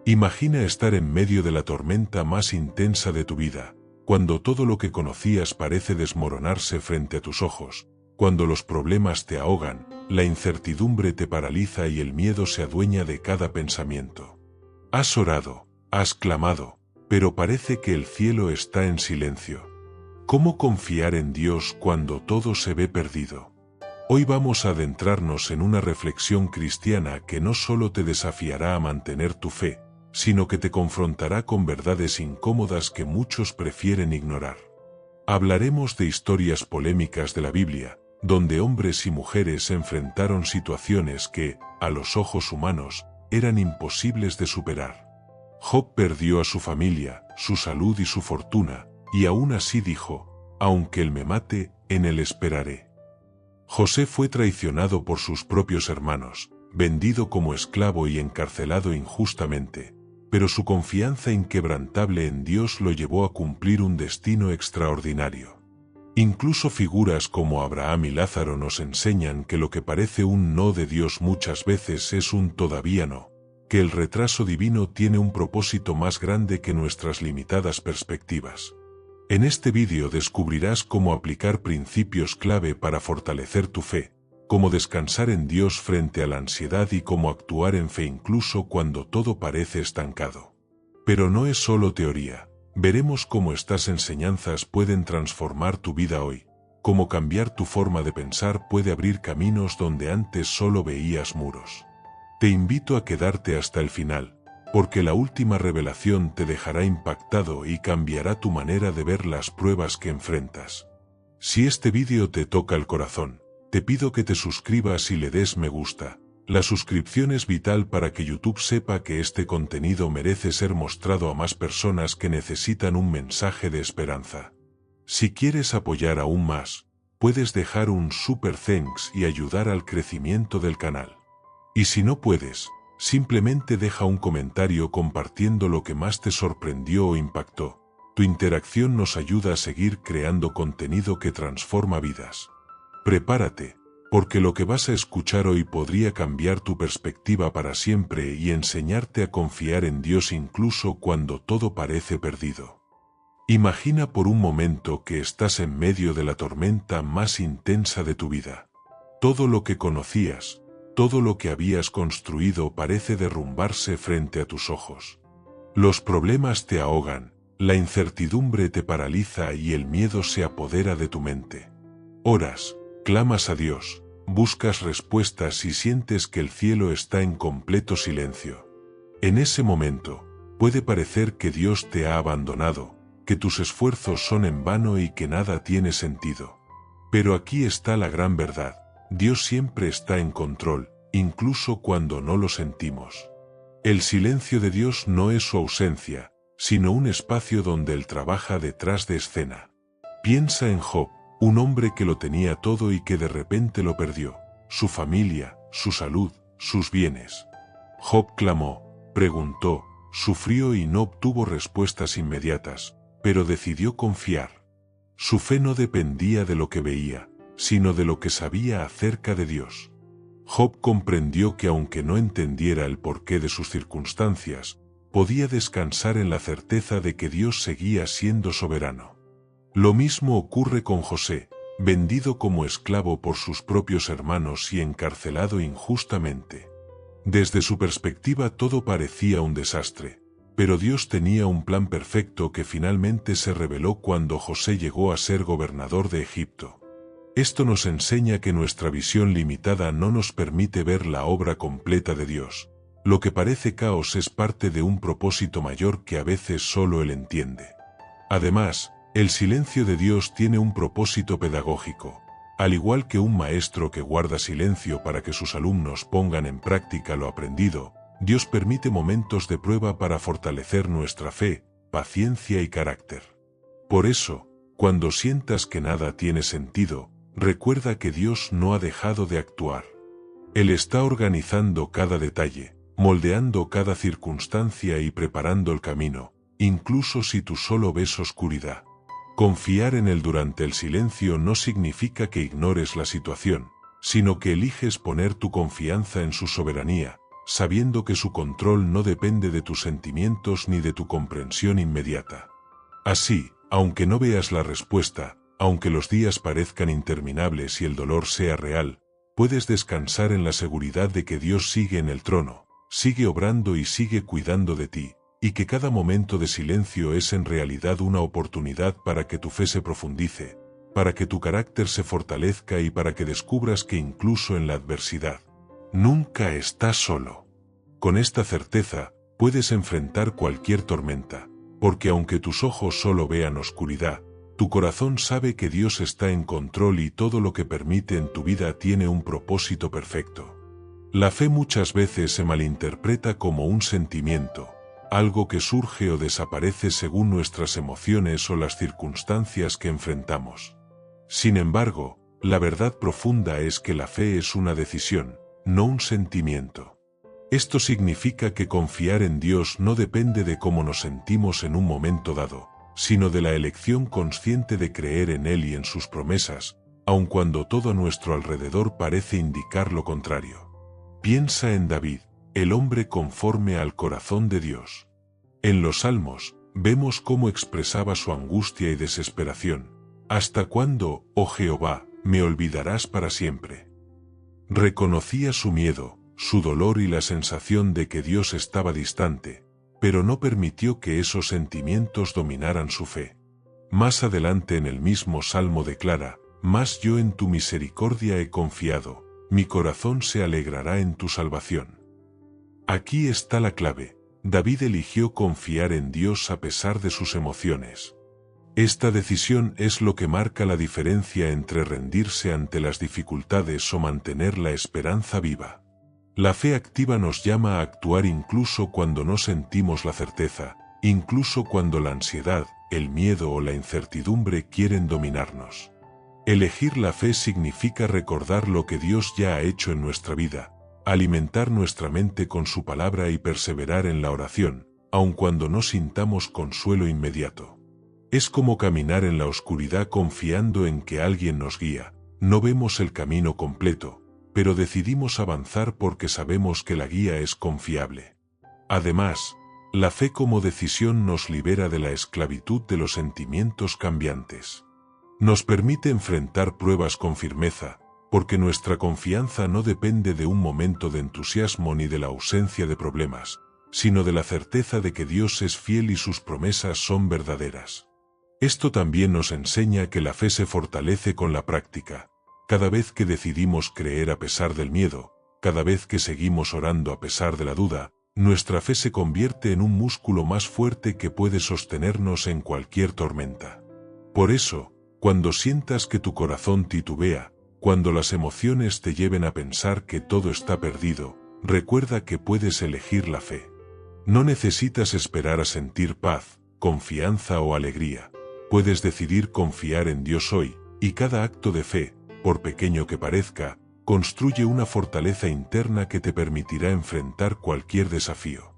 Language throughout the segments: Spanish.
Imagina estar en medio de la tormenta más intensa de tu vida, cuando todo lo que conocías parece desmoronarse frente a tus ojos, cuando los problemas te ahogan, la incertidumbre te paraliza y el miedo se adueña de cada pensamiento. Has orado, has clamado, pero parece que el cielo está en silencio. ¿Cómo confiar en Dios cuando todo se ve perdido? Hoy vamos a adentrarnos en una reflexión cristiana que no solo te desafiará a mantener tu fe, sino que te confrontará con verdades incómodas que muchos prefieren ignorar. Hablaremos de historias polémicas de la Biblia, donde hombres y mujeres enfrentaron situaciones que, a los ojos humanos, eran imposibles de superar. Job perdió a su familia, su salud y su fortuna, y aún así dijo: aunque él me mate, en él esperaré. José fue traicionado por sus propios hermanos, vendido como esclavo y encarcelado injustamente, pero su confianza inquebrantable en Dios lo llevó a cumplir un destino extraordinario. Incluso figuras como Abraham y Lázaro nos enseñan que lo que parece un no de Dios muchas veces es un todavía no, que el retraso divino tiene un propósito más grande que nuestras limitadas perspectivas. En este vídeo descubrirás cómo aplicar principios clave para fortalecer tu fe, cómo descansar en Dios frente a la ansiedad y cómo actuar en fe incluso cuando todo parece estancado. Pero no es solo teoría. Veremos cómo estas enseñanzas pueden transformar tu vida hoy, cómo cambiar tu forma de pensar puede abrir caminos donde antes solo veías muros. Te invito a quedarte hasta el final, porque la última revelación te dejará impactado y cambiará tu manera de ver las pruebas que enfrentas. Si este vídeo te toca el corazón, te pido que te suscribas y le des me gusta. La suscripción es vital para que YouTube sepa que este contenido merece ser mostrado a más personas que necesitan un mensaje de esperanza. Si quieres apoyar aún más, puedes dejar un super thanks y ayudar al crecimiento del canal. Y si no puedes, simplemente deja un comentario compartiendo lo que más te sorprendió o impactó. Tu interacción nos ayuda a seguir creando contenido que transforma vidas. Prepárate, porque lo que vas a escuchar hoy podría cambiar tu perspectiva para siempre y enseñarte a confiar en Dios incluso cuando todo parece perdido. Imagina por un momento que estás en medio de la tormenta más intensa de tu vida. Todo lo que conocías, todo lo que habías construido parece derrumbarse frente a tus ojos. Los problemas te ahogan, la incertidumbre te paraliza y el miedo se apodera de tu mente. Oras, clamas a Dios, buscas respuestas y sientes que el cielo está en completo silencio. En ese momento, puede parecer que Dios te ha abandonado, que tus esfuerzos son en vano y que nada tiene sentido. Pero aquí está la gran verdad: Dios siempre está en control, incluso cuando no lo sentimos. El silencio de Dios no es su ausencia, sino un espacio donde Él trabaja detrás de escena. Piensa en Job, un hombre que lo tenía todo y que de repente lo perdió: su familia, su salud, sus bienes. Job clamó, preguntó, sufrió y no obtuvo respuestas inmediatas, pero decidió confiar. Su fe no dependía de lo que veía, sino de lo que sabía acerca de Dios. Job comprendió que aunque no entendiera el porqué de sus circunstancias, podía descansar en la certeza de que Dios seguía siendo soberano. Lo mismo ocurre con José, vendido como esclavo por sus propios hermanos y encarcelado injustamente. Desde su perspectiva todo parecía un desastre, pero Dios tenía un plan perfecto que finalmente se reveló cuando José llegó a ser gobernador de Egipto. Esto nos enseña que nuestra visión limitada no nos permite ver la obra completa de Dios. Lo que parece caos es parte de un propósito mayor que a veces solo Él entiende. Además, el silencio de Dios tiene un propósito pedagógico. Al igual que un maestro que guarda silencio para que sus alumnos pongan en práctica lo aprendido, Dios permite momentos de prueba para fortalecer nuestra fe, paciencia y carácter. Por eso, cuando sientas que nada tiene sentido, recuerda que Dios no ha dejado de actuar. Él está organizando cada detalle, moldeando cada circunstancia y preparando el camino, incluso si tú solo ves oscuridad. Confiar en Él durante el silencio no significa que ignores la situación, sino que eliges poner tu confianza en su soberanía, sabiendo que su control no depende de tus sentimientos ni de tu comprensión inmediata. Así, aunque no veas la respuesta, aunque los días parezcan interminables y el dolor sea real, puedes descansar en la seguridad de que Dios sigue en el trono, sigue obrando y sigue cuidando de ti, y que cada momento de silencio es en realidad una oportunidad para que tu fe se profundice, para que tu carácter se fortalezca y para que descubras que incluso en la adversidad, nunca estás solo. Con esta certeza, puedes enfrentar cualquier tormenta, porque aunque tus ojos solo vean oscuridad, tu corazón sabe que Dios está en control y todo lo que permite en tu vida tiene un propósito perfecto. La fe muchas veces se malinterpreta como un sentimiento, algo que surge o desaparece según nuestras emociones o las circunstancias que enfrentamos. Sin embargo, la verdad profunda es que la fe es una decisión, no un sentimiento. Esto significa que confiar en Dios no depende de cómo nos sentimos en un momento dado, sino de la elección consciente de creer en Él y en sus promesas, aun cuando todo a nuestro alrededor parece indicar lo contrario. Piensa en David, el hombre conforme al corazón de Dios. En los Salmos, vemos cómo expresaba su angustia y desesperación. ¿Hasta cuándo, oh Jehová, me olvidarás para siempre? Reconocía su miedo, su dolor y la sensación de que Dios estaba distante, pero no permitió que esos sentimientos dominaran su fe. Más adelante en el mismo Salmo declara, «Mas yo en tu misericordia he confiado, mi corazón se alegrará en tu salvación». Aquí está la clave. David eligió confiar en Dios a pesar de sus emociones. Esta decisión es lo que marca la diferencia entre rendirse ante las dificultades o mantener la esperanza viva. La fe activa nos llama a actuar incluso cuando no sentimos la certeza, incluso cuando la ansiedad, el miedo o la incertidumbre quieren dominarnos. Elegir la fe significa recordar lo que Dios ya ha hecho en nuestra vida, alimentar nuestra mente con su palabra y perseverar en la oración, aun cuando no sintamos consuelo inmediato. Es como caminar en la oscuridad confiando en que alguien nos guía. No vemos el camino completo, pero decidimos avanzar porque sabemos que la guía es confiable. Además, la fe como decisión nos libera de la esclavitud de los sentimientos cambiantes. Nos permite enfrentar pruebas con firmeza, porque nuestra confianza no depende de un momento de entusiasmo ni de la ausencia de problemas, sino de la certeza de que Dios es fiel y sus promesas son verdaderas. Esto también nos enseña que la fe se fortalece con la práctica. Cada vez que decidimos creer a pesar del miedo, cada vez que seguimos orando a pesar de la duda, nuestra fe se convierte en un músculo más fuerte que puede sostenernos en cualquier tormenta. Por eso, cuando sientas que tu corazón titubea, cuando las emociones te lleven a pensar que todo está perdido, recuerda que puedes elegir la fe. No necesitas esperar a sentir paz, confianza o alegría. Puedes decidir confiar en Dios hoy, y cada acto de fe, por pequeño que parezca, construye una fortaleza interna que te permitirá enfrentar cualquier desafío.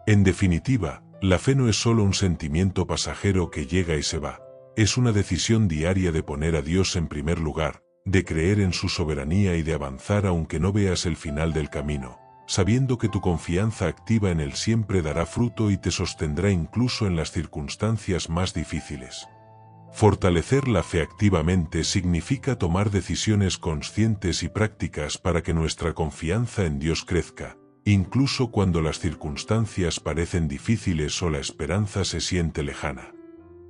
En definitiva, la fe no es solo un sentimiento pasajero que llega y se va. Es una decisión diaria de poner a Dios en primer lugar, de creer en su soberanía y de avanzar aunque no veas el final del camino, sabiendo que tu confianza activa en Él siempre dará fruto y te sostendrá incluso en las circunstancias más difíciles. Fortalecer la fe activamente significa tomar decisiones conscientes y prácticas para que nuestra confianza en Dios crezca, incluso cuando las circunstancias parecen difíciles o la esperanza se siente lejana.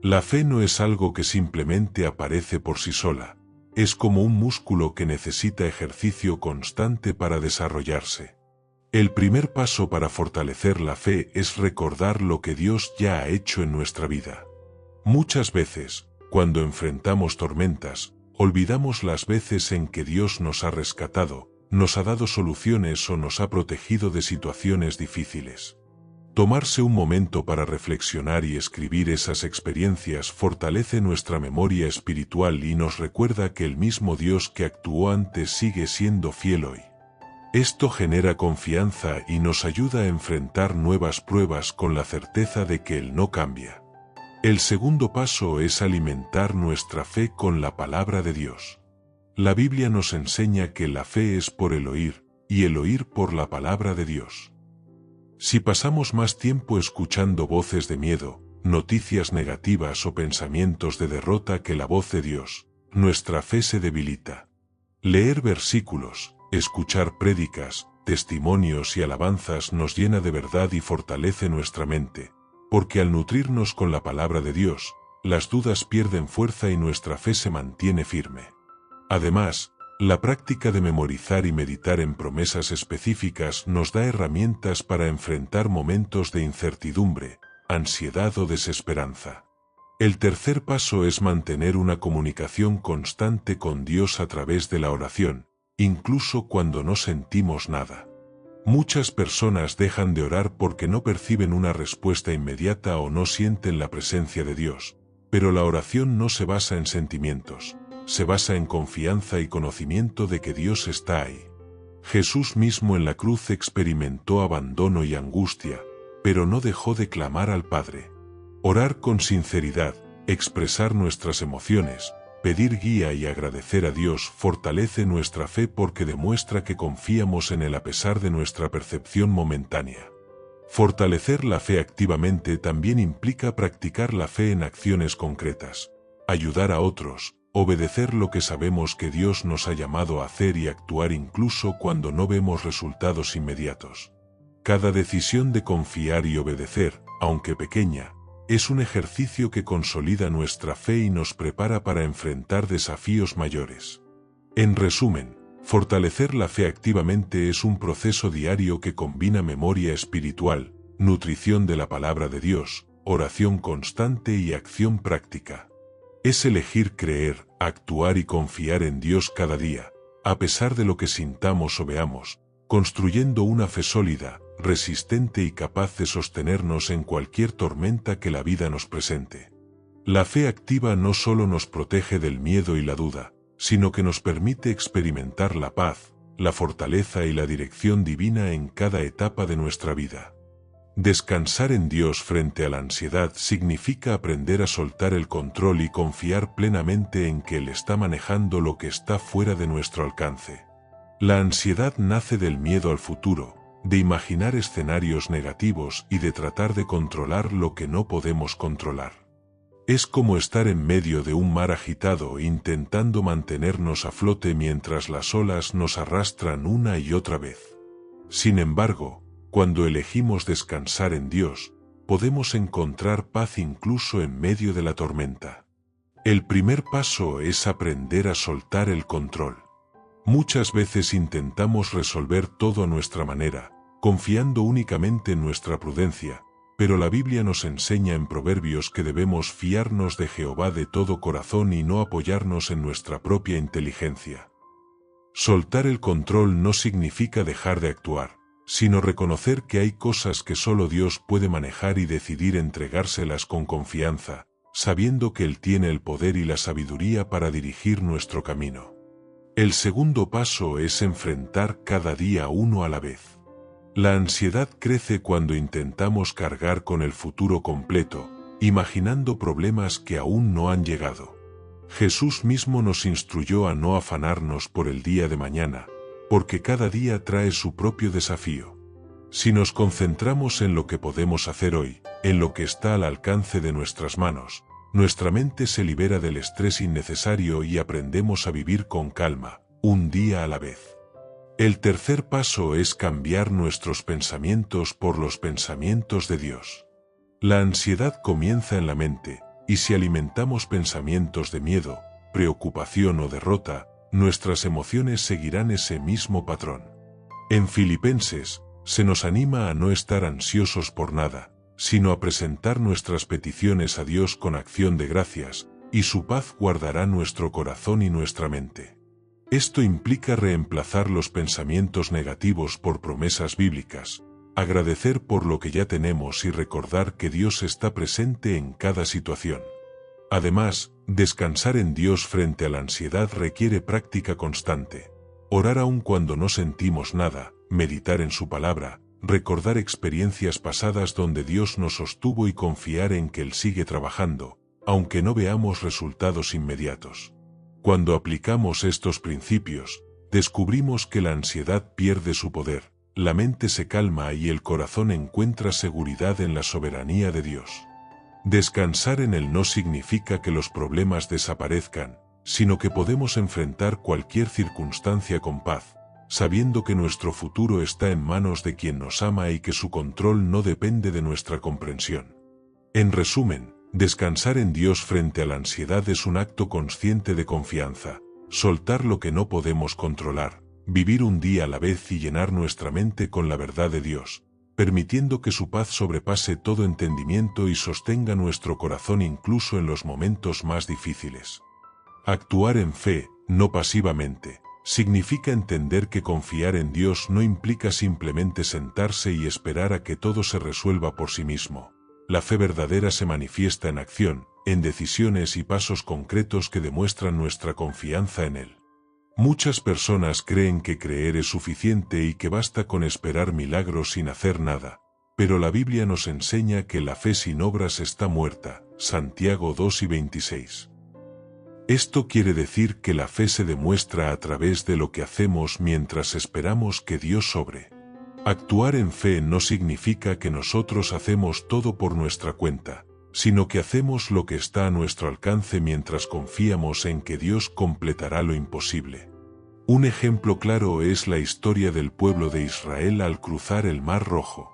La fe no es algo que simplemente aparece por sí sola, es como un músculo que necesita ejercicio constante para desarrollarse. El primer paso para fortalecer la fe es recordar lo que Dios ya ha hecho en nuestra vida. Muchas veces, cuando enfrentamos tormentas, olvidamos las veces en que Dios nos ha rescatado, nos ha dado soluciones o nos ha protegido de situaciones difíciles. Tomarse un momento para reflexionar y escribir esas experiencias fortalece nuestra memoria espiritual y nos recuerda que el mismo Dios que actuó antes sigue siendo fiel hoy. Esto genera confianza y nos ayuda a enfrentar nuevas pruebas con la certeza de que Él no cambia. El segundo paso es alimentar nuestra fe con la palabra de Dios. La Biblia nos enseña que la fe es por el oír, y el oír por la palabra de Dios. Si pasamos más tiempo escuchando voces de miedo, noticias negativas o pensamientos de derrota que la voz de Dios, nuestra fe se debilita. Leer versículos, escuchar prédicas, testimonios y alabanzas nos llena de verdad y fortalece nuestra mente, porque al nutrirnos con la palabra de Dios, las dudas pierden fuerza y nuestra fe se mantiene firme. Además, la práctica de memorizar y meditar en promesas específicas nos da herramientas para enfrentar momentos de incertidumbre, ansiedad o desesperanza. El tercer paso es mantener una comunicación constante con Dios a través de la oración, incluso cuando no sentimos nada. Muchas personas dejan de orar porque no perciben una respuesta inmediata o no sienten la presencia de Dios, pero la oración no se basa en sentimientos, se basa en confianza y conocimiento de que Dios está ahí. Jesús mismo en la cruz experimentó abandono y angustia, pero no dejó de clamar al Padre. Orar con sinceridad, expresar nuestras emociones, pedir guía y agradecer a Dios fortalece nuestra fe porque demuestra que confiamos en Él a pesar de nuestra percepción momentánea. Fortalecer la fe activamente también implica practicar la fe en acciones concretas, ayudar a otros, obedecer lo que sabemos que Dios nos ha llamado a hacer y actuar incluso cuando no vemos resultados inmediatos. Cada decisión de confiar y obedecer, aunque pequeña, es un ejercicio que consolida nuestra fe y nos prepara para enfrentar desafíos mayores. En resumen, fortalecer la fe activamente es un proceso diario que combina memoria espiritual, nutrición de la palabra de Dios, oración constante y acción práctica. Es elegir creer, actuar y confiar en Dios cada día, a pesar de lo que sintamos o veamos, construyendo una fe sólida, resistente y capaz de sostenernos en cualquier tormenta que la vida nos presente. La fe activa no solo nos protege del miedo y la duda, sino que nos permite experimentar la paz, la fortaleza y la dirección divina en cada etapa de nuestra vida. Descansar en Dios frente a la ansiedad significa aprender a soltar el control y confiar plenamente en que Él está manejando lo que está fuera de nuestro alcance. La ansiedad nace del miedo al futuro, de imaginar escenarios negativos y de tratar de controlar lo que no podemos controlar. Es como estar en medio de un mar agitado intentando mantenernos a flote mientras las olas nos arrastran una y otra vez. Sin embargo, cuando elegimos descansar en Dios, podemos encontrar paz incluso en medio de la tormenta. El primer paso es aprender a soltar el control. Muchas veces intentamos resolver todo a nuestra manera, confiando únicamente en nuestra prudencia, pero la Biblia nos enseña en Proverbios que debemos fiarnos de Jehová de todo corazón y no apoyarnos en nuestra propia inteligencia. Soltar el control no significa dejar de actuar, sino reconocer que hay cosas que solo Dios puede manejar y decidir entregárselas con confianza, sabiendo que Él tiene el poder y la sabiduría para dirigir nuestro camino. El segundo paso es enfrentar cada día uno a la vez. La ansiedad crece cuando intentamos cargar con el futuro completo, imaginando problemas que aún no han llegado. Jesús mismo nos instruyó a no afanarnos por el día de mañana, porque cada día trae su propio desafío. Si nos concentramos en lo que podemos hacer hoy, en lo que está al alcance de nuestras manos, nuestra mente se libera del estrés innecesario y aprendemos a vivir con calma, un día a la vez. El tercer paso es cambiar nuestros pensamientos por los pensamientos de Dios. La ansiedad comienza en la mente, y si alimentamos pensamientos de miedo, preocupación o derrota, nuestras emociones seguirán ese mismo patrón. En Filipenses, se nos anima a no estar ansiosos por nada, sino a presentar nuestras peticiones a Dios con acción de gracias, y su paz guardará nuestro corazón y nuestra mente. Esto implica reemplazar los pensamientos negativos por promesas bíblicas, agradecer por lo que ya tenemos y recordar que Dios está presente en cada situación. Además, descansar en Dios frente a la ansiedad requiere práctica constante. Orar aun cuando no sentimos nada, meditar en su palabra, recordar experiencias pasadas donde Dios nos sostuvo y confiar en que Él sigue trabajando, aunque no veamos resultados inmediatos. Cuando aplicamos estos principios, descubrimos que la ansiedad pierde su poder, la mente se calma y el corazón encuentra seguridad en la soberanía de Dios. Descansar en Él no significa que los problemas desaparezcan, sino que podemos enfrentar cualquier circunstancia con paz, sabiendo que nuestro futuro está en manos de quien nos ama y que su control no depende de nuestra comprensión. En resumen, descansar en Dios frente a la ansiedad es un acto consciente de confianza, soltar lo que no podemos controlar, vivir un día a la vez y llenar nuestra mente con la verdad de Dios, permitiendo que su paz sobrepase todo entendimiento y sostenga nuestro corazón incluso en los momentos más difíciles. Actuar en fe, no pasivamente, significa entender que confiar en Dios no implica simplemente sentarse y esperar a que todo se resuelva por sí mismo. La fe verdadera se manifiesta en acción, en decisiones y pasos concretos que demuestran nuestra confianza en Él. Muchas personas creen que creer es suficiente y que basta con esperar milagros sin hacer nada, pero la Biblia nos enseña que la fe sin obras está muerta, Santiago 2:26. Esto quiere decir que la fe se demuestra a través de lo que hacemos mientras esperamos que Dios obre. Actuar en fe no significa que nosotros hacemos todo por nuestra cuenta, sino que hacemos lo que está a nuestro alcance mientras confiamos en que Dios completará lo imposible. Un ejemplo claro es la historia del pueblo de Israel al cruzar el Mar Rojo.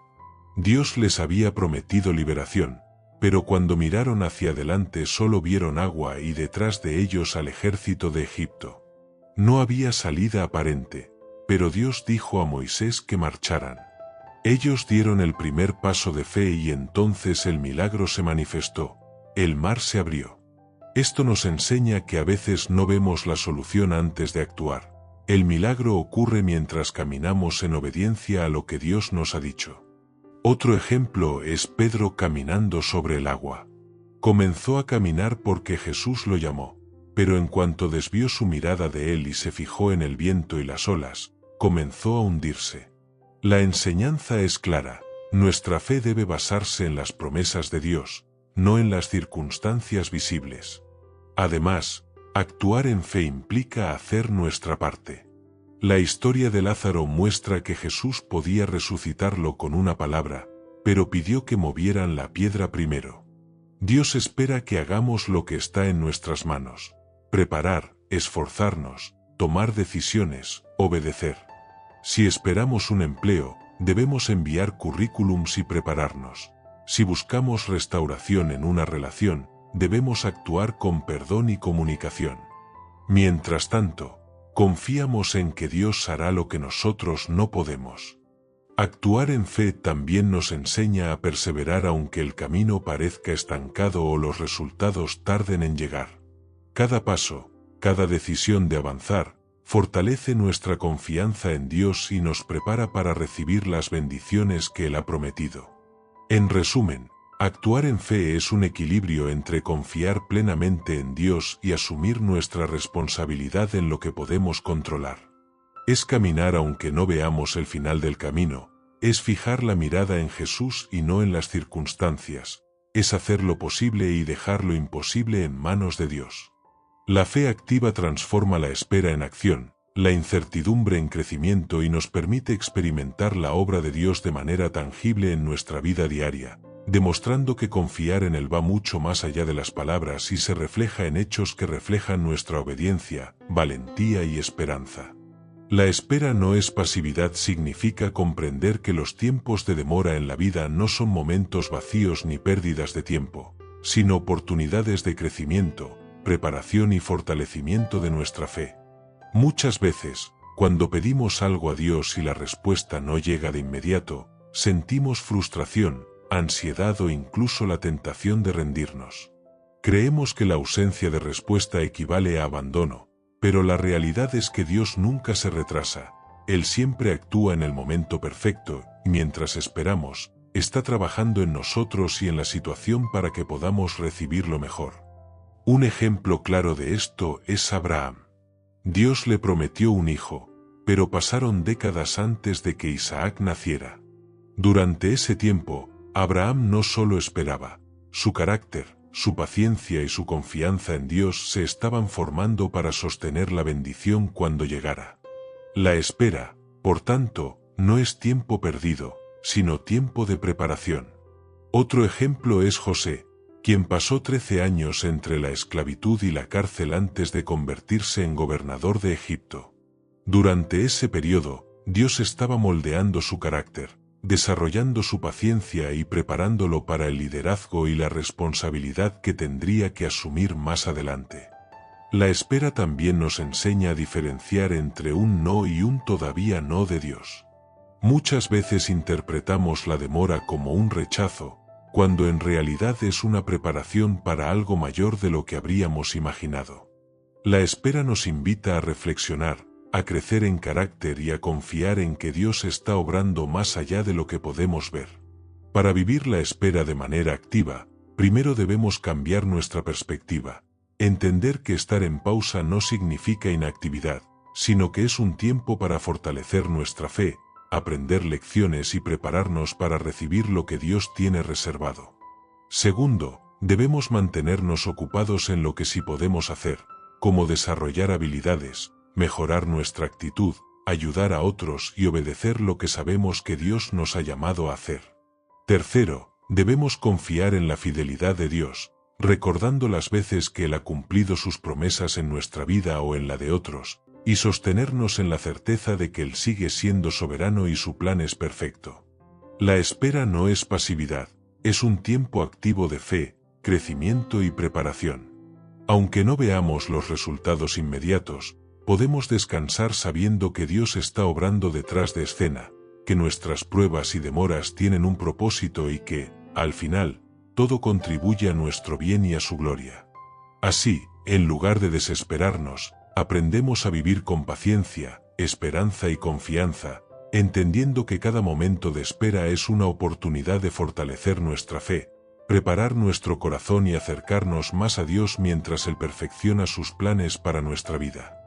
Dios les había prometido liberación, pero cuando miraron hacia adelante solo vieron agua y detrás de ellos al ejército de Egipto. No había salida aparente, pero Dios dijo a Moisés que marcharan. Ellos dieron el primer paso de fe y entonces el milagro se manifestó, el mar se abrió. Esto nos enseña que a veces no vemos la solución antes de actuar. El milagro ocurre mientras caminamos en obediencia a lo que Dios nos ha dicho. Otro ejemplo es Pedro caminando sobre el agua. Comenzó a caminar porque Jesús lo llamó, pero en cuanto desvió su mirada de él y se fijó en el viento y las olas, comenzó a hundirse. La enseñanza es clara, nuestra fe debe basarse en las promesas de Dios, no en las circunstancias visibles. Además, actuar en fe implica hacer nuestra parte. La historia de Lázaro muestra que Jesús podía resucitarlo con una palabra, pero pidió que movieran la piedra primero. Dios espera que hagamos lo que está en nuestras manos: preparar, esforzarnos, tomar decisiones, obedecer. Si esperamos un empleo, debemos enviar currículums y prepararnos. Si buscamos restauración en una relación, debemos actuar con perdón y comunicación. Mientras tanto, confiamos en que Dios hará lo que nosotros no podemos. Actuar en fe también nos enseña a perseverar aunque el camino parezca estancado o los resultados tarden en llegar. Cada paso, cada decisión de avanzar, fortalece nuestra confianza en Dios y nos prepara para recibir las bendiciones que Él ha prometido. En resumen, actuar en fe es un equilibrio entre confiar plenamente en Dios y asumir nuestra responsabilidad en lo que podemos controlar. Es caminar aunque no veamos el final del camino, es fijar la mirada en Jesús y no en las circunstancias, es hacer lo posible y dejar lo imposible en manos de Dios. La fe activa transforma la espera en acción, la incertidumbre en crecimiento y nos permite experimentar la obra de Dios de manera tangible en nuestra vida diaria, demostrando que confiar en Él va mucho más allá de las palabras y se refleja en hechos que reflejan nuestra obediencia, valentía y esperanza. La espera no es pasividad, significa comprender que los tiempos de demora en la vida no son momentos vacíos ni pérdidas de tiempo, sino oportunidades de crecimiento, preparación y fortalecimiento de nuestra fe. Muchas veces, cuando pedimos algo a Dios y la respuesta no llega de inmediato, sentimos frustración, ansiedad o incluso la tentación de rendirnos. Creemos que la ausencia de respuesta equivale a abandono, pero la realidad es que Dios nunca se retrasa. Él siempre actúa en el momento perfecto, y mientras esperamos, está trabajando en nosotros y en la situación para que podamos recibir lo mejor. Un ejemplo claro de esto es Abraham. Dios le prometió un hijo, pero pasaron décadas antes de que Isaac naciera. Durante ese tiempo, Abraham no solo esperaba, su carácter, su paciencia y su confianza en Dios se estaban formando para sostener la bendición cuando llegara. La espera, por tanto, no es tiempo perdido, sino tiempo de preparación. Otro ejemplo es José, quien pasó 13 años entre la esclavitud y la cárcel antes de convertirse en gobernador de Egipto. Durante ese periodo, Dios estaba moldeando su carácter, desarrollando su paciencia y preparándolo para el liderazgo y la responsabilidad que tendría que asumir más adelante. La espera también nos enseña a diferenciar entre un no y un todavía no de Dios. Muchas veces interpretamos la demora como un rechazo, cuando en realidad es una preparación para algo mayor de lo que habríamos imaginado. La espera nos invita a reflexionar, a crecer en carácter y a confiar en que Dios está obrando más allá de lo que podemos ver. Para vivir la espera de manera activa, primero debemos cambiar nuestra perspectiva, entender que estar en pausa no significa inactividad, sino que es un tiempo para fortalecer nuestra fe, aprender lecciones y prepararnos para recibir lo que Dios tiene reservado. Segundo, debemos mantenernos ocupados en lo que sí podemos hacer, como desarrollar habilidades, mejorar nuestra actitud, ayudar a otros y obedecer lo que sabemos que Dios nos ha llamado a hacer. Tercero, debemos confiar en la fidelidad de Dios, recordando las veces que Él ha cumplido sus promesas en nuestra vida o en la de otros, y sostenernos en la certeza de que Él sigue siendo soberano y su plan es perfecto. La espera no es pasividad, es un tiempo activo de fe, crecimiento y preparación. Aunque no veamos los resultados inmediatos, podemos descansar sabiendo que Dios está obrando detrás de escena, que nuestras pruebas y demoras tienen un propósito y que, al final, todo contribuye a nuestro bien y a su gloria. Así, en lugar de desesperarnos, aprendemos a vivir con paciencia, esperanza y confianza, entendiendo que cada momento de espera es una oportunidad de fortalecer nuestra fe, preparar nuestro corazón y acercarnos más a Dios mientras Él perfecciona sus planes para nuestra vida.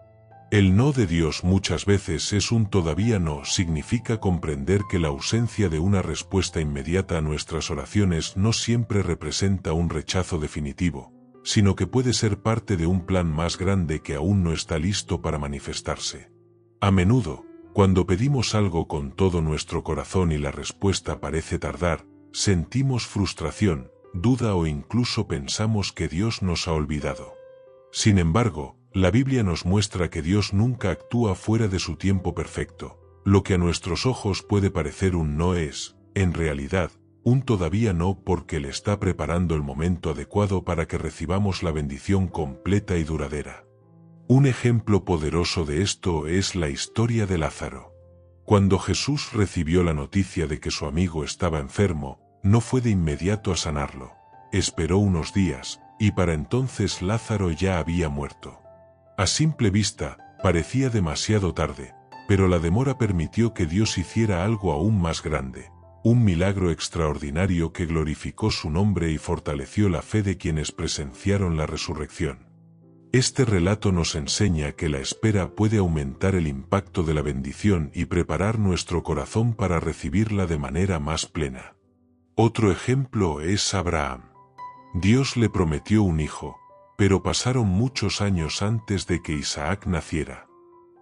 El no de Dios muchas veces es un todavía no, significa comprender que la ausencia de una respuesta inmediata a nuestras oraciones no siempre representa un rechazo definitivo, sino que puede ser parte de un plan más grande que aún no está listo para manifestarse. A menudo, cuando pedimos algo con todo nuestro corazón y la respuesta parece tardar, sentimos frustración, duda o incluso pensamos que Dios nos ha olvidado. Sin embargo, la Biblia nos muestra que Dios nunca actúa fuera de su tiempo perfecto. Lo que a nuestros ojos puede parecer un no es, en realidad, un todavía no, porque Él está preparando el momento adecuado para que recibamos la bendición completa y duradera. Un ejemplo poderoso de esto es la historia de Lázaro. Cuando Jesús recibió la noticia de que su amigo estaba enfermo, no fue de inmediato a sanarlo. Esperó unos días, y para entonces Lázaro ya había muerto. A simple vista, parecía demasiado tarde, pero la demora permitió que Dios hiciera algo aún más grande, un milagro extraordinario que glorificó su nombre y fortaleció la fe de quienes presenciaron la resurrección. Este relato nos enseña que la espera puede aumentar el impacto de la bendición y preparar nuestro corazón para recibirla de manera más plena. Otro ejemplo es Abraham. Dios le prometió un hijo, pero pasaron muchos años antes de que Isaac naciera.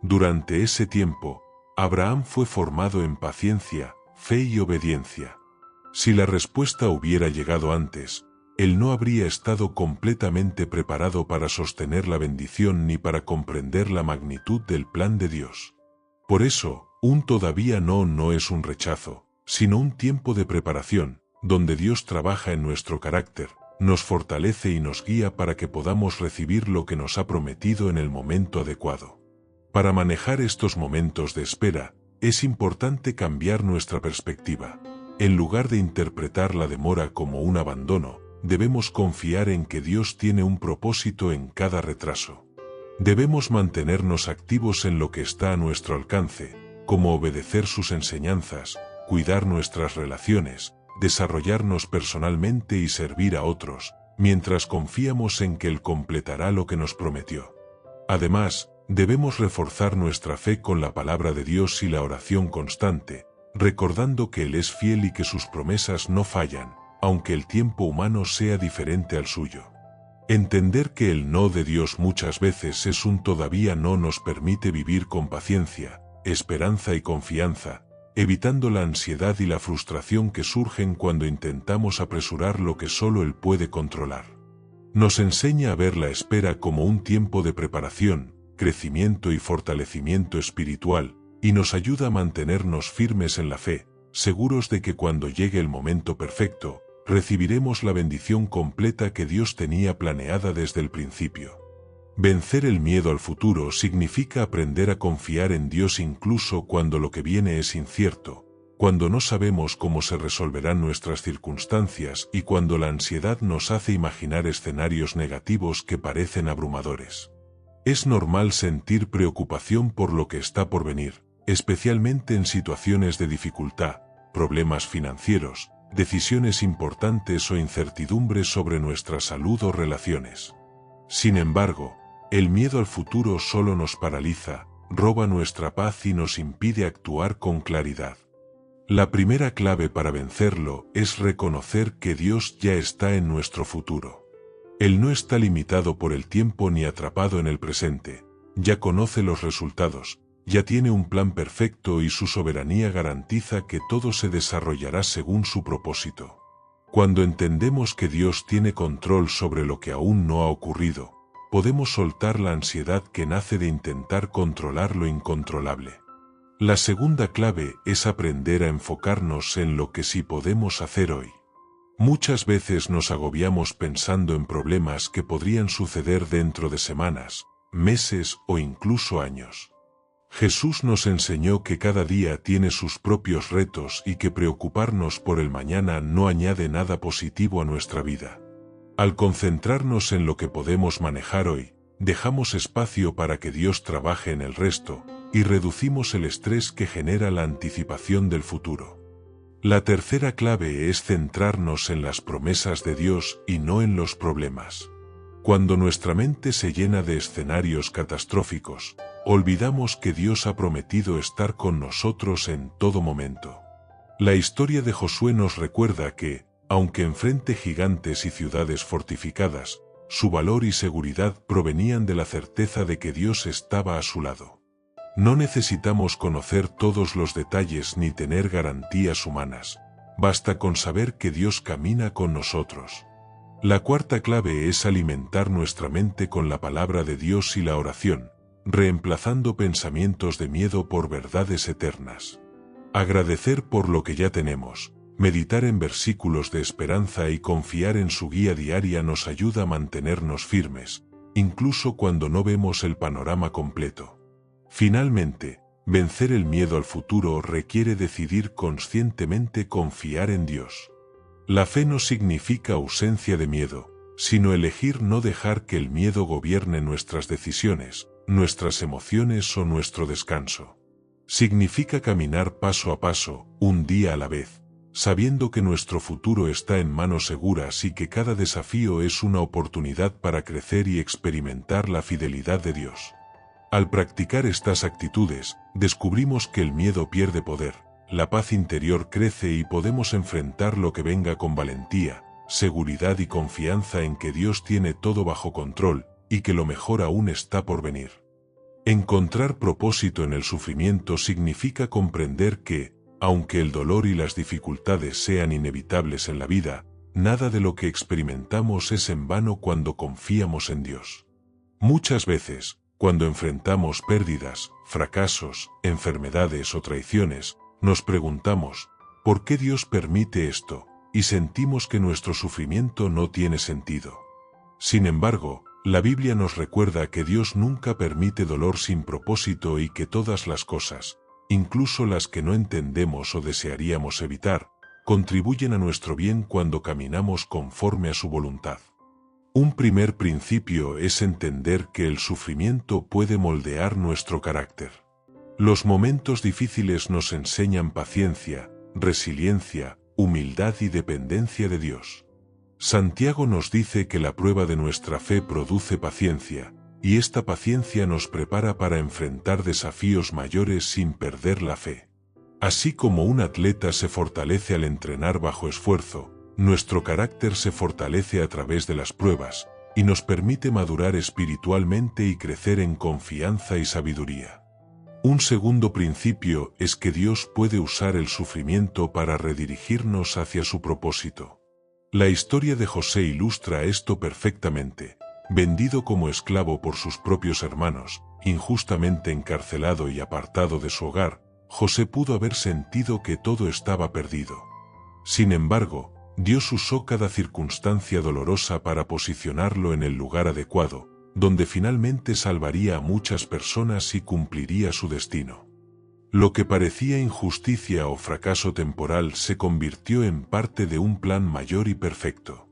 Durante ese tiempo, Abraham fue formado en paciencia, fe y obediencia. Si la respuesta hubiera llegado antes, él no habría estado completamente preparado para sostener la bendición ni para comprender la magnitud del plan de Dios. Por eso, un todavía no es un rechazo, sino un tiempo de preparación, donde Dios trabaja en nuestro carácter, nos fortalece y nos guía para que podamos recibir lo que nos ha prometido en el momento adecuado. Para manejar estos momentos de espera, es importante cambiar nuestra perspectiva. En lugar de interpretar la demora como un abandono, debemos confiar en que Dios tiene un propósito en cada retraso. Debemos mantenernos activos en lo que está a nuestro alcance, como obedecer sus enseñanzas, cuidar nuestras relaciones, desarrollarnos personalmente y servir a otros, mientras confiamos en que Él completará lo que nos prometió. Además, debemos reforzar nuestra fe con la palabra de Dios y la oración constante, recordando que Él es fiel y que sus promesas no fallan, aunque el tiempo humano sea diferente al suyo. Entender que el no de Dios muchas veces es un todavía no nos permite vivir con paciencia, esperanza y confianza, evitando la ansiedad y la frustración que surgen cuando intentamos apresurar lo que solo Él puede controlar. Nos enseña a ver la espera como un tiempo de preparación, crecimiento y fortalecimiento espiritual, y nos ayuda a mantenernos firmes en la fe, seguros de que cuando llegue el momento perfecto, recibiremos la bendición completa que Dios tenía planeada desde el principio. Vencer el miedo al futuro significa aprender a confiar en Dios incluso cuando lo que viene es incierto, cuando no sabemos cómo se resolverán nuestras circunstancias y cuando la ansiedad nos hace imaginar escenarios negativos que parecen abrumadores. Es normal sentir preocupación por lo que está por venir, especialmente en situaciones de dificultad, problemas financieros, decisiones importantes o incertidumbres sobre nuestra salud o relaciones. Sin embargo, el miedo al futuro solo nos paraliza, roba nuestra paz y nos impide actuar con claridad. La primera clave para vencerlo es reconocer que Dios ya está en nuestro futuro. Él no está limitado por el tiempo ni atrapado en el presente, ya conoce los resultados, ya tiene un plan perfecto y su soberanía garantiza que todo se desarrollará según su propósito. Cuando entendemos que Dios tiene control sobre lo que aún no ha ocurrido, podemos soltar la ansiedad que nace de intentar controlar lo incontrolable. La segunda clave es aprender a enfocarnos en lo que sí podemos hacer hoy. Muchas veces nos agobiamos pensando en problemas que podrían suceder dentro de semanas, meses o incluso años. Jesús nos enseñó que cada día tiene sus propios retos y que preocuparnos por el mañana no añade nada positivo a nuestra vida. Al concentrarnos en lo que podemos manejar hoy, dejamos espacio para que Dios trabaje en el resto, y reducimos el estrés que genera la anticipación del futuro. La tercera clave es centrarnos en las promesas de Dios y no en los problemas. Cuando nuestra mente se llena de escenarios catastróficos, olvidamos que Dios ha prometido estar con nosotros en todo momento. La historia de Josué nos recuerda que, aunque enfrente gigantes y ciudades fortificadas, su valor y seguridad provenían de la certeza de que Dios estaba a su lado. No necesitamos conocer todos los detalles ni tener garantías humanas, basta con saber que Dios camina con nosotros. La cuarta clave es alimentar nuestra mente con la palabra de Dios y la oración, reemplazando pensamientos de miedo por verdades eternas. Agradecer por lo que ya tenemos, meditar en versículos de esperanza y confiar en su guía diaria nos ayuda a mantenernos firmes, incluso cuando no vemos el panorama completo. Finalmente, vencer el miedo al futuro requiere decidir conscientemente confiar en Dios. La fe no significa ausencia de miedo, sino elegir no dejar que el miedo gobierne nuestras decisiones, nuestras emociones o nuestro descanso. Significa caminar paso a paso, un día a la vez, sabiendo que nuestro futuro está en manos seguras y que cada desafío es una oportunidad para crecer y experimentar la fidelidad de Dios. Al practicar estas actitudes, descubrimos que el miedo pierde poder, la paz interior crece y podemos enfrentar lo que venga con valentía, seguridad y confianza en que Dios tiene todo bajo control y que lo mejor aún está por venir. Encontrar propósito en el sufrimiento significa comprender que, aunque el dolor y las dificultades sean inevitables en la vida, nada de lo que experimentamos es en vano cuando confiamos en Dios. Muchas veces, cuando enfrentamos pérdidas, fracasos, enfermedades o traiciones, nos preguntamos, ¿por qué Dios permite esto? Y sentimos que nuestro sufrimiento no tiene sentido. Sin embargo, la Biblia nos recuerda que Dios nunca permite dolor sin propósito y que todas las cosas, incluso las que no entendemos o desearíamos evitar, contribuyen a nuestro bien cuando caminamos conforme a su voluntad. Un primer principio es entender que el sufrimiento puede moldear nuestro carácter. Los momentos difíciles nos enseñan paciencia, resiliencia, humildad y dependencia de Dios. Santiago nos dice que la prueba de nuestra fe produce paciencia, y esta paciencia nos prepara para enfrentar desafíos mayores sin perder la fe. Así como un atleta se fortalece al entrenar bajo esfuerzo, nuestro carácter se fortalece a través de las pruebas, y nos permite madurar espiritualmente y crecer en confianza y sabiduría. Un segundo principio es que Dios puede usar el sufrimiento para redirigirnos hacia su propósito. La historia de José ilustra esto perfectamente. Vendido como esclavo por sus propios hermanos, injustamente encarcelado y apartado de su hogar, José pudo haber sentido que todo estaba perdido. Sin embargo, Dios usó cada circunstancia dolorosa para posicionarlo en el lugar adecuado, donde finalmente salvaría a muchas personas y cumpliría su destino. Lo que parecía injusticia o fracaso temporal se convirtió en parte de un plan mayor y perfecto.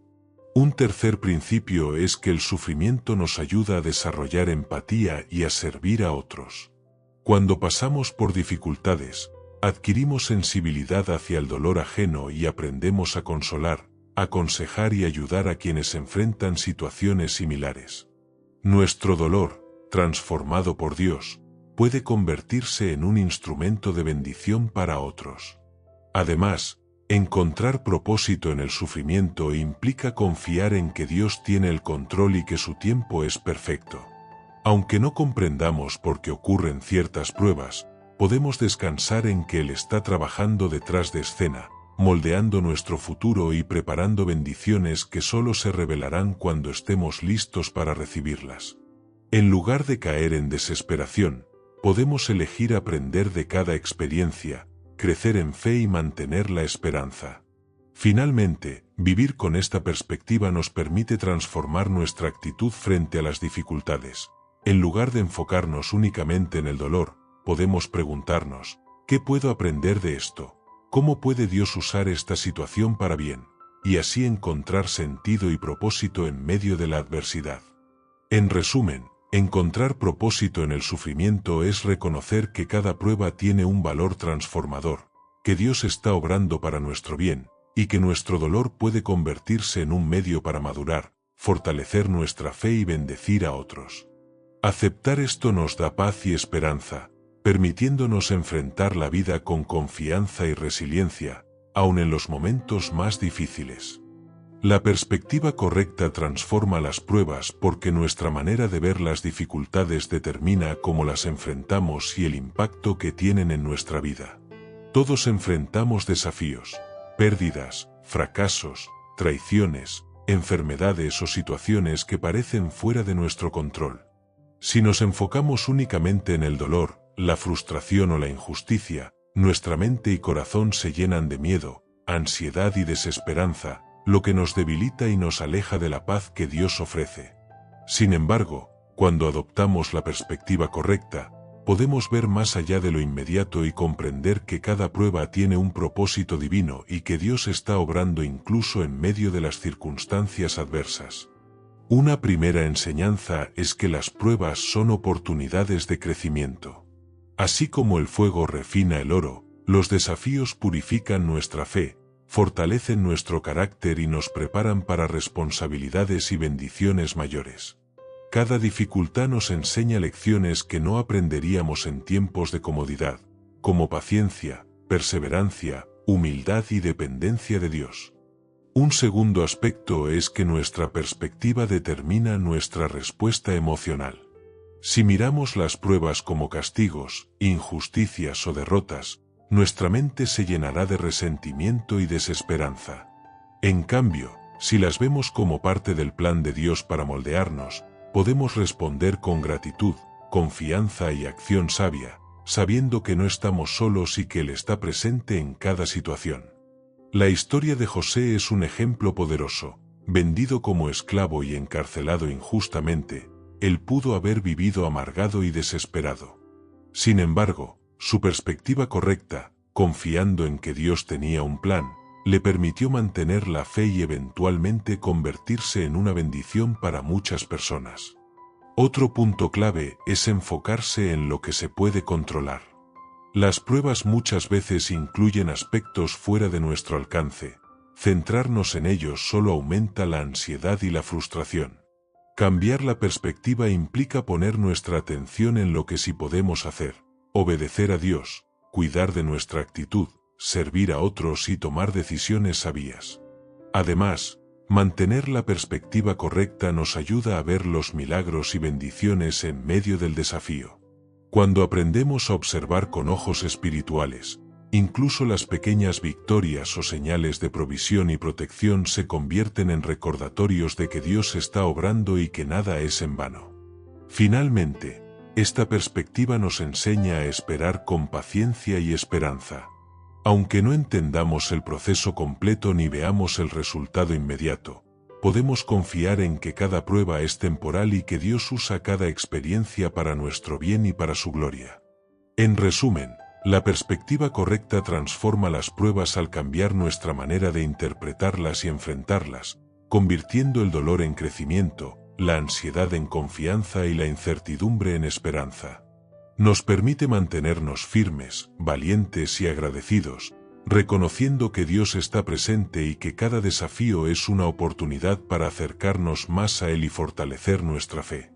Un tercer principio es que el sufrimiento nos ayuda a desarrollar empatía y a servir a otros. Cuando pasamos por dificultades, adquirimos sensibilidad hacia el dolor ajeno y aprendemos a consolar, aconsejar y ayudar a quienes enfrentan situaciones similares. Nuestro dolor, transformado por Dios, puede convertirse en un instrumento de bendición para otros. Además, encontrar propósito en el sufrimiento implica confiar en que Dios tiene el control y que su tiempo es perfecto. Aunque no comprendamos por qué ocurren ciertas pruebas, podemos descansar en que Él está trabajando detrás de escena, moldeando nuestro futuro y preparando bendiciones que solo se revelarán cuando estemos listos para recibirlas. En lugar de caer en desesperación, podemos elegir aprender de cada experiencia, crecer en fe y mantener la esperanza. Finalmente, vivir con esta perspectiva nos permite transformar nuestra actitud frente a las dificultades. En lugar de enfocarnos únicamente en el dolor, podemos preguntarnos, ¿qué puedo aprender de esto? ¿Cómo puede Dios usar esta situación para bien? Y así encontrar sentido y propósito en medio de la adversidad. En resumen, encontrar propósito en el sufrimiento es reconocer que cada prueba tiene un valor transformador, que Dios está obrando para nuestro bien, y que nuestro dolor puede convertirse en un medio para madurar, fortalecer nuestra fe y bendecir a otros. Aceptar esto nos da paz y esperanza, permitiéndonos enfrentar la vida con confianza y resiliencia, aun en los momentos más difíciles. La perspectiva correcta transforma las pruebas porque nuestra manera de ver las dificultades determina cómo las enfrentamos y el impacto que tienen en nuestra vida. Todos enfrentamos desafíos, pérdidas, fracasos, traiciones, enfermedades o situaciones que parecen fuera de nuestro control. Si nos enfocamos únicamente en el dolor, la frustración o la injusticia, nuestra mente y corazón se llenan de miedo, ansiedad y desesperanza, lo que nos debilita y nos aleja de la paz que Dios ofrece. Sin embargo, cuando adoptamos la perspectiva correcta, podemos ver más allá de lo inmediato y comprender que cada prueba tiene un propósito divino y que Dios está obrando incluso en medio de las circunstancias adversas. Una primera enseñanza es que las pruebas son oportunidades de crecimiento. Así como el fuego refina el oro, los desafíos purifican nuestra fe, fortalecen nuestro carácter y nos preparan para responsabilidades y bendiciones mayores. Cada dificultad nos enseña lecciones que no aprenderíamos en tiempos de comodidad, como paciencia, perseverancia, humildad y dependencia de Dios. Un segundo aspecto es que nuestra perspectiva determina nuestra respuesta emocional. Si miramos las pruebas como castigos, injusticias o derrotas, nuestra mente se llenará de resentimiento y desesperanza. En cambio, si las vemos como parte del plan de Dios para moldearnos, podemos responder con gratitud, confianza y acción sabia, sabiendo que no estamos solos y que Él está presente en cada situación. La historia de José es un ejemplo poderoso. Vendido como esclavo y encarcelado injustamente, él pudo haber vivido amargado y desesperado. Sin embargo, su perspectiva correcta, confiando en que Dios tenía un plan, le permitió mantener la fe y eventualmente convertirse en una bendición para muchas personas. Otro punto clave es enfocarse en lo que se puede controlar. Las pruebas muchas veces incluyen aspectos fuera de nuestro alcance. Centrarnos en ellos solo aumenta la ansiedad y la frustración. Cambiar la perspectiva implica poner nuestra atención en lo que sí podemos hacer, obedecer a Dios, cuidar de nuestra actitud, servir a otros y tomar decisiones sabias. Además, mantener la perspectiva correcta nos ayuda a ver los milagros y bendiciones en medio del desafío. Cuando aprendemos a observar con ojos espirituales, incluso las pequeñas victorias o señales de provisión y protección se convierten en recordatorios de que Dios está obrando y que nada es en vano. Finalmente, esta perspectiva nos enseña a esperar con paciencia y esperanza. Aunque no entendamos el proceso completo ni veamos el resultado inmediato, podemos confiar en que cada prueba es temporal y que Dios usa cada experiencia para nuestro bien y para su gloria. En resumen, la perspectiva correcta transforma las pruebas al cambiar nuestra manera de interpretarlas y enfrentarlas, convirtiendo el dolor en crecimiento, la ansiedad en confianza y la incertidumbre en esperanza. Nos permite mantenernos firmes, valientes y agradecidos, reconociendo que Dios está presente y que cada desafío es una oportunidad para acercarnos más a Él y fortalecer nuestra fe.